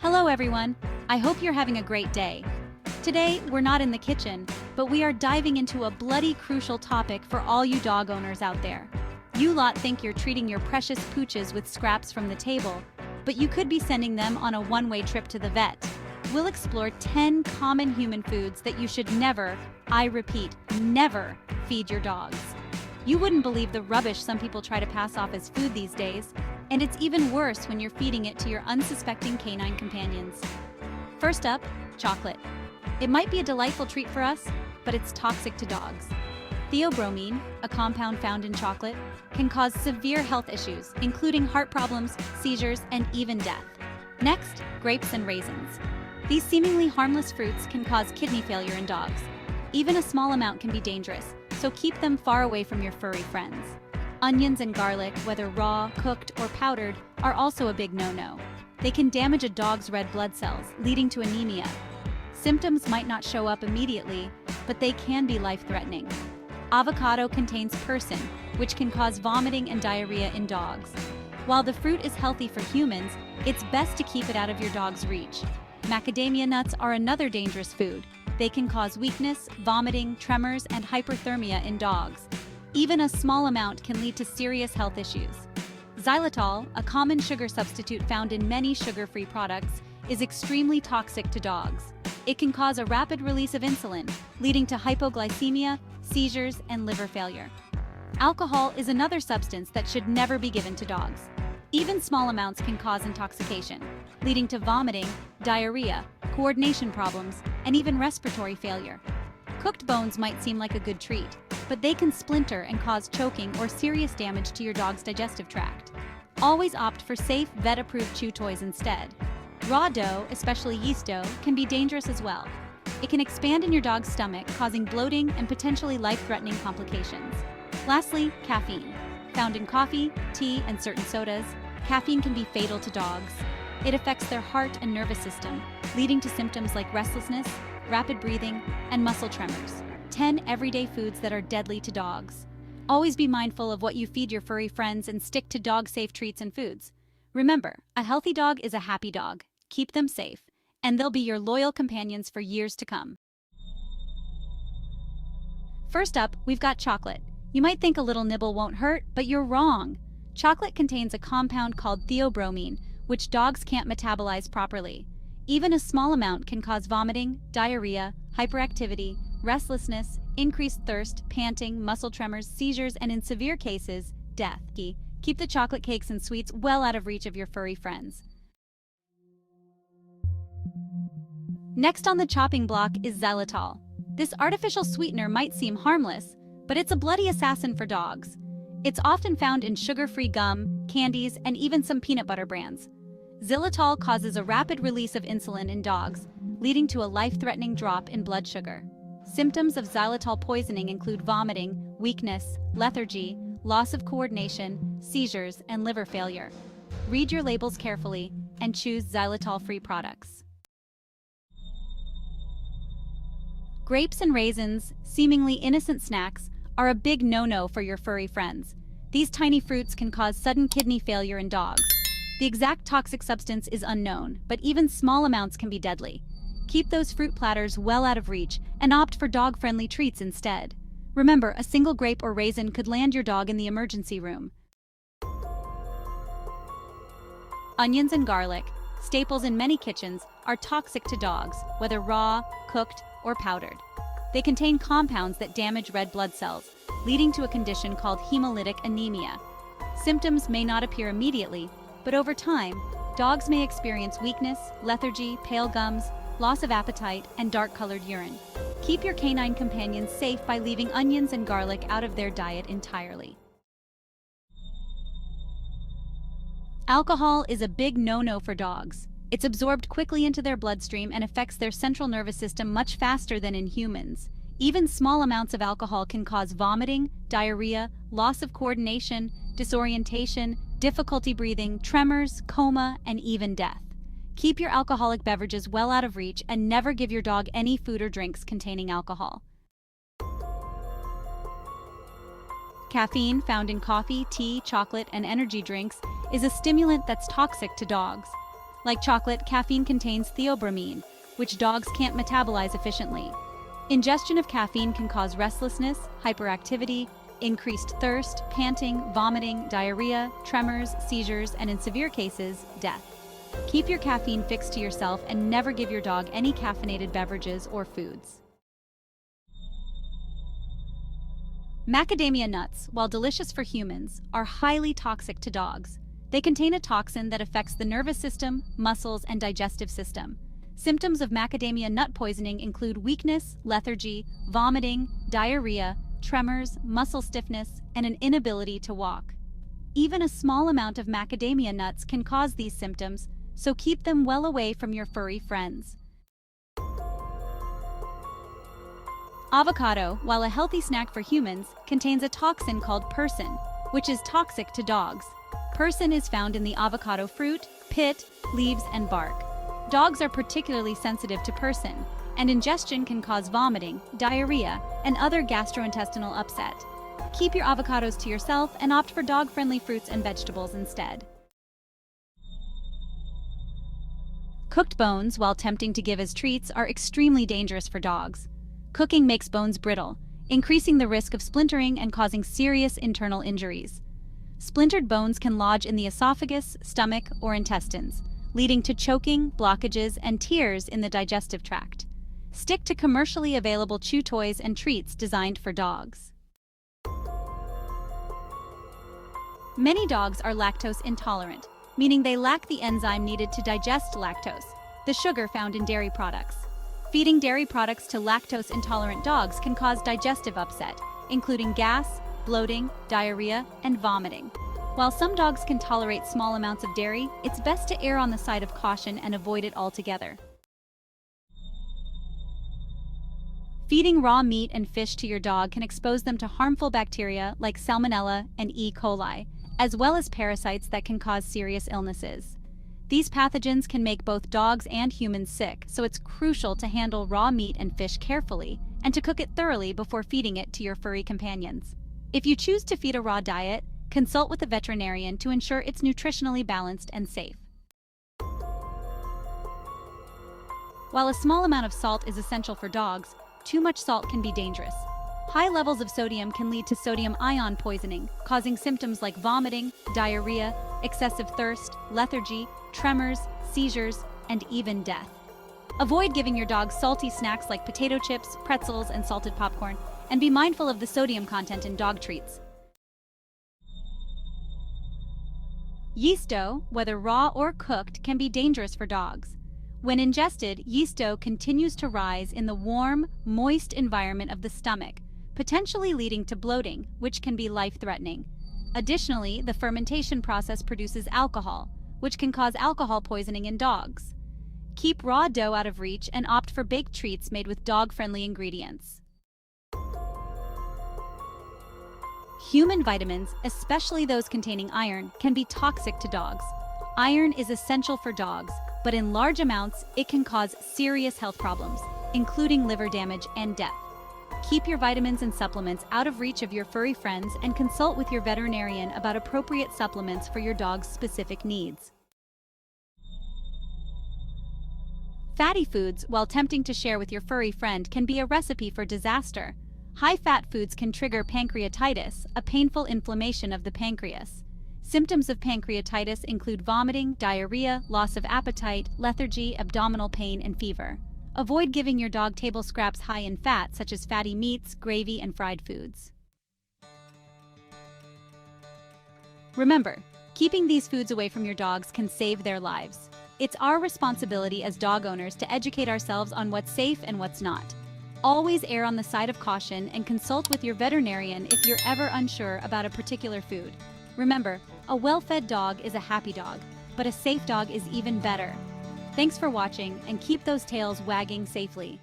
Hello everyone, I hope you're having a great day. Today, we're not in the kitchen, but we are diving into a bloody crucial topic for all you dog owners out there. You lot think you're treating your precious pooches with scraps from the table, but you could be sending them on a one-way trip to the vet. We'll explore 10 common human foods that you should never, I repeat, never feed your dogs. You wouldn't believe the rubbish some people try to pass off as food these days, and it's even worse when you're feeding it to your unsuspecting canine companions. First up, chocolate. It might be a delightful treat for us, but it's toxic to dogs. Theobromine, a compound found in chocolate, can cause severe health issues, including heart problems, seizures, and even death. Next, grapes and raisins. These seemingly harmless fruits can cause kidney failure in dogs. Even a small amount can be dangerous, so keep them far away from your furry friends. Onions and garlic, whether raw, cooked, or powdered, are also a big no-no. They can damage a dog's red blood cells, leading to anemia. Symptoms might not show up immediately, but they can be life-threatening. Avocado contains persin, which can cause vomiting and diarrhea in dogs. While the fruit is healthy for humans, it's best to keep it out of your dog's reach. Macadamia nuts are another dangerous food. They can cause weakness, vomiting, tremors, and hyperthermia in dogs. Even a small amount can lead to serious health issues. Xylitol, a common sugar substitute found in many sugar-free products, is extremely toxic to dogs. It can cause a rapid release of insulin, leading to hypoglycemia, seizures, and liver failure. Alcohol is another substance that should never be given to dogs. Even small amounts can cause intoxication, leading to vomiting, diarrhea, coordination problems, and even respiratory failure. Cooked bones might seem like a good treat, but they can splinter and cause choking or serious damage to your dog's digestive tract. Always opt for safe, vet-approved chew toys instead. Raw dough, especially yeast dough, can be dangerous as well. It can expand in your dog's stomach, causing bloating and potentially life-threatening complications. Lastly, caffeine. Found in coffee, tea, and certain sodas, caffeine can be fatal to dogs. It affects their heart and nervous system, leading to symptoms like restlessness, rapid breathing, and muscle tremors. 10 everyday foods that are deadly to dogs. Always be mindful of what you feed your furry friends and stick to dog-safe treats and foods. Remember, a healthy dog is a happy dog. Keep them safe, and they'll be your loyal companions for years to come. First up, we've got chocolate. You might think a little nibble won't hurt, but you're wrong. Chocolate contains a compound called theobromine, which dogs can't metabolize properly. Even a small amount can cause vomiting, diarrhea, hyperactivity, restlessness, increased thirst, panting, muscle tremors, seizures, and in severe cases, death. Keep the chocolate cakes and sweets well out of reach of your furry friends. Next on the chopping block is xylitol. This artificial sweetener might seem harmless, but it's a bloody assassin for dogs. It's often found in sugar-free gum, candies, and even some peanut butter brands. Xylitol causes a rapid release of insulin in dogs, leading to a life-threatening drop in blood sugar. Symptoms of xylitol poisoning include vomiting, weakness, lethargy, loss of coordination, seizures, and liver failure. Read your labels carefully and choose xylitol-free products. Grapes and raisins, seemingly innocent snacks, are a big no-no for your furry friends. These tiny fruits can cause sudden kidney failure in dogs. The exact toxic substance is unknown, but even small amounts can be deadly. Keep those fruit platters well out of reach and opt for dog-friendly treats instead. Remember, a single grape or raisin could land your dog in the emergency room. Onions and garlic, staples in many kitchens, are toxic to dogs, whether raw, cooked, or powdered. They contain compounds that damage red blood cells, leading to a condition called hemolytic anemia. Symptoms may not appear immediately, but over time, dogs may experience weakness, lethargy, pale gums, loss of appetite, and dark-colored urine. Keep your canine companions safe by leaving onions and garlic out of their diet entirely. Alcohol is a big no-no for dogs. It's absorbed quickly into their bloodstream and affects their central nervous system much faster than in humans. Even small amounts of alcohol can cause vomiting, diarrhea, loss of coordination, disorientation, difficulty breathing, tremors, coma, and even death. Keep your alcoholic beverages well out of reach and never give your dog any food or drinks containing alcohol. Caffeine, found in coffee, tea, chocolate, and energy drinks, is a stimulant that's toxic to dogs. Like chocolate, caffeine contains theobromine, which dogs can't metabolize efficiently. Ingestion of caffeine can cause restlessness, hyperactivity, increased thirst, panting, vomiting, diarrhea, tremors, seizures, and in severe cases, death. Keep your caffeine fixed to yourself and never give your dog any caffeinated beverages or foods. Macadamia nuts, while delicious for humans, are highly toxic to dogs. They contain a toxin that affects the nervous system, muscles, and digestive system. Symptoms of macadamia nut poisoning include weakness, lethargy, vomiting, diarrhea, tremors, muscle stiffness, and an inability to walk. Even a small amount of macadamia nuts can cause these symptoms, so keep them well away from your furry friends. Avocado, while a healthy snack for humans, contains a toxin called persin, which is toxic to dogs. Persin is found in the avocado fruit, pit, leaves, and bark. Dogs are particularly sensitive to persin, and ingestion can cause vomiting, diarrhea, and other gastrointestinal upset. Keep your avocados to yourself and opt for dog-friendly fruits and vegetables instead. Cooked bones, while tempting to give as treats, are extremely dangerous for dogs. Cooking makes bones brittle, increasing the risk of splintering and causing serious internal injuries. Splintered bones can lodge in the esophagus, stomach, or intestines, leading to choking, blockages, and tears in the digestive tract. Stick to commercially available chew toys and treats designed for dogs. Many dogs are lactose intolerant, meaning they lack the enzyme needed to digest lactose, the sugar found in dairy products. Feeding dairy products to lactose-intolerant dogs can cause digestive upset, including gas, bloating, diarrhea, and vomiting. While some dogs can tolerate small amounts of dairy, it's best to err on the side of caution and avoid it altogether. Feeding raw meat and fish to your dog can expose them to harmful bacteria like Salmonella and E. coli, as well as parasites that can cause serious illnesses. These pathogens can make both dogs and humans sick, so it's crucial to handle raw meat and fish carefully and to cook it thoroughly before feeding it to your furry companions. If you choose to feed a raw diet, consult with a veterinarian to ensure it's nutritionally balanced and safe. While a small amount of salt is essential for dogs, too much salt can be dangerous. High levels of sodium can lead to sodium ion poisoning, causing symptoms like vomiting, diarrhea, excessive thirst, lethargy, tremors, seizures, and even death. Avoid giving your dog salty snacks like potato chips, pretzels, and salted popcorn, and be mindful of the sodium content in dog treats. Yeast dough, whether raw or cooked, can be dangerous for dogs. When ingested, yeast dough continues to rise in the warm, moist environment of the stomach, potentially leading to bloating, which can be life-threatening. Additionally, the fermentation process produces alcohol, which can cause alcohol poisoning in dogs. Keep raw dough out of reach and opt for baked treats made with dog-friendly ingredients. Human vitamins, especially those containing iron, can be toxic to dogs. Iron is essential for dogs, but in large amounts, it can cause serious health problems, including liver damage and death. Keep your vitamins and supplements out of reach of your furry friends and consult with your veterinarian about appropriate supplements for your dog's specific needs. Fatty foods, while tempting to share with your furry friend, can be a recipe for disaster. High-fat foods can trigger pancreatitis, a painful inflammation of the pancreas. Symptoms of pancreatitis include vomiting, diarrhea, loss of appetite, lethargy, abdominal pain, and fever. Avoid giving your dog table scraps high in fat, such as fatty meats, gravy, and fried foods. Remember, keeping these foods away from your dogs can save their lives. It's our responsibility as dog owners to educate ourselves on what's safe and what's not. Always err on the side of caution and consult with your veterinarian if you're ever unsure about a particular food. Remember, a well-fed dog is a happy dog, but a safe dog is even better. Thanks for watching, and keep those tails wagging safely.